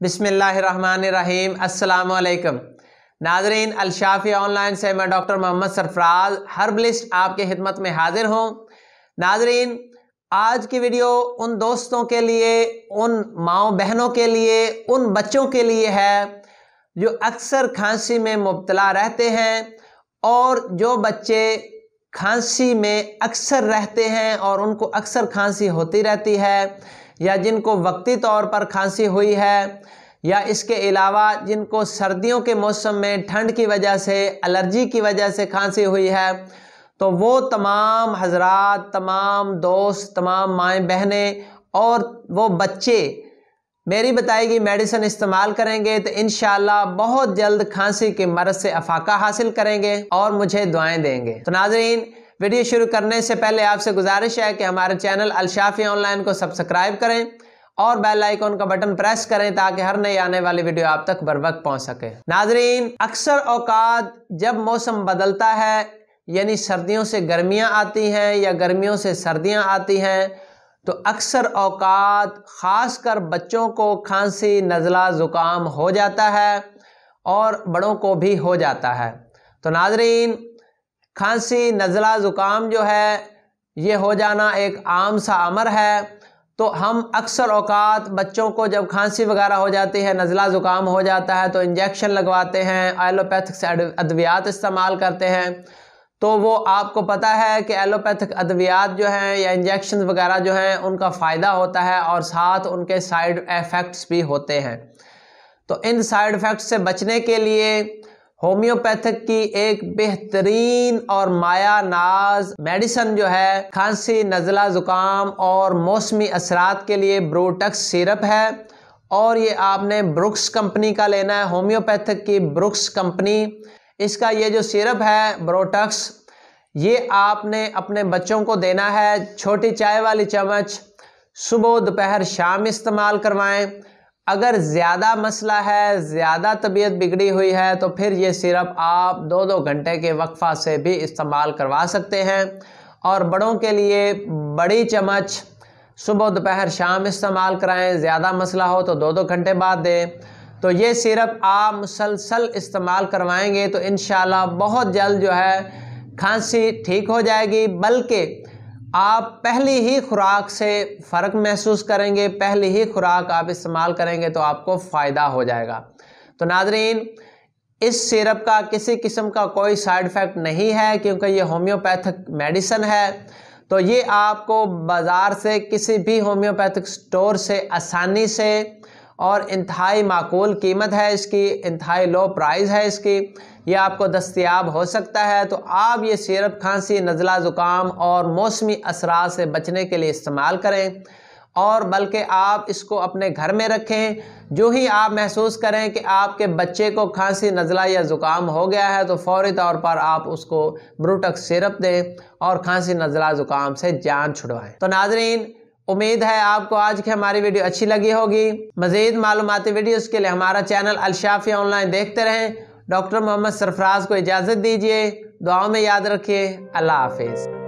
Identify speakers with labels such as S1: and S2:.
S1: बिस्मिल्लाहिर्रहमानिर्रहीम। अस्सलाम वालेकुम नाज़रीन, अलशाफी ऑनलाइन से मैं डॉक्टर मोहम्मद सरफराज हर्बलिस्ट आपकी खिदमत में हाजिर हूँ। नाज़रीन, आज की वीडियो उन दोस्तों के लिए, उन माँओं बहनों के लिए, उन बच्चों के लिए है जो अक्सर खांसी में मुब्तला रहते हैं और जो बच्चे खांसी में अक्सर रहते हैं और उनको अक्सर खांसी होती रहती है, या जिनको वक्ती तौर पर खांसी हुई है, या इसके अलावा जिनको सर्दियों के मौसम में ठंड की वजह से, एलर्जी की वजह से खांसी हुई है, तो वो तमाम हजरात, तमाम दोस्त, तमाम माएँ बहनें और वो बच्चे मेरी बताई गई मेडिसिन इस्तेमाल करेंगे तो इंशाअल्लाह बहुत जल्द खांसी के मर्ज़ से अफाका हासिल करेंगे और मुझे दुआएं देंगे। तो नाज़रीन, वीडियो शुरू करने से पहले आपसे गुजारिश है कि हमारे चैनल अलशाफी ऑनलाइन को सब्सक्राइब करें और बेल आइकन का बटन प्रेस करें ताकि हर नई आने वाली वीडियो आप तक बर वक्त पहुंच सके। नाज़रीन, अक्सर औकात जब मौसम बदलता है, यानी सर्दियों से गर्मियां आती हैं या गर्मियों से सर्दियां आती हैं, तो अक्सर औकात ख़ासकर बच्चों को खांसी, नज़ला, ज़ुकाम हो जाता है और बड़ों को भी हो जाता है। तो नाज़रीन, खांसी, नज़ला, ज़ुकाम जो है ये हो जाना एक आम सा अमर है। तो हम अक्सर औकात बच्चों को जब खांसी वगैरह हो जाती है, नज़ला ज़ुकाम हो जाता है, तो इंजेक्शन लगवाते हैं, एलोपैथिक से अद्वियात इस्तेमाल करते हैं। तो वो आपको पता है कि एलोपैथिक अद्वियात जो हैं या इंजेक्शन वगैरह जो हैं उनका फ़ायदा होता है और साथ उनके साइड इफ़ेक्ट्स भी होते हैं। तो इन साइड इफ़ेक्ट्स से बचने के लिए होम्योपैथिक की एक बेहतरीन और माया नाज मेडिसिन जो है खांसी, नज़ला, ज़ुकाम और मौसमी असरात के लिए ब्रूटक्स सिरप है, और ये आपने ब्रुक्स कंपनी का लेना है, होम्योपैथिक की ब्रुक्स कंपनी। इसका ये जो सिरप है ब्रोटक्स, ये आपने अपने बच्चों को देना है। छोटी चाय वाली चम्मच सुबह, दोपहर, शाम इस्तेमाल करवाएं। अगर ज़्यादा मसला है, ज़्यादा तबीयत बिगड़ी हुई है, तो फिर ये सिरप आप 2-2 घंटे के वक्फा से भी इस्तेमाल करवा सकते हैं। और बड़ों के लिए बड़ी चम्मच सुबह, दोपहर, शाम इस्तेमाल कराएं। ज़्यादा मसला हो तो 2-2 घंटे बाद दें। तो ये सिरप आप मुसलसल इस्तेमाल करवाएंगे तो इंशाल्लाह बहुत जल्द जो है खांसी ठीक हो जाएगी, बल्कि आप पहली ही खुराक से फ़र्क महसूस करेंगे। पहली ही खुराक आप इस्तेमाल करेंगे तो आपको फ़ायदा हो जाएगा। तो नाज़रीन, इस सिरप का किसी किस्म का कोई साइड इफ़ेक्ट नहीं है क्योंकि ये होम्योपैथिक मेडिसिन है। तो ये आपको बाज़ार से, किसी भी होम्योपैथिक स्टोर से आसानी से, और इंतहाई माकूल कीमत है इसकी, इंतहाई लो प्राइस है इसकी, ये आपको दस्तयाब हो सकता है। तो आप ये सिरप खांसी, नज़ला, ज़ुकाम और मौसमी असरात से बचने के लिए इस्तेमाल करें, और बल्कि आप इसको अपने घर में रखें। जो ही आप महसूस करें कि आपके बच्चे को खांसी, नज़ला या ज़ुकाम हो गया है, तो फौरी तौर पर आप उसको ब्रूटक्स सिरप दें और खांसी, नज़ला, ज़ुकाम से जान छुड़वाएं। तो नाज़रीन, उम्मीद है आपको आज की हमारी वीडियो अच्छी लगी होगी। मज़ीद मालूमाती वीडियोज़ के लिए हमारा चैनल अलशाफी ऑनलाइन देखते रहें। डॉक्टर मोहम्मद सरफराज को इजाज़त दीजिए। दुआओं में याद रखिए। अल्लाह हाफिज़।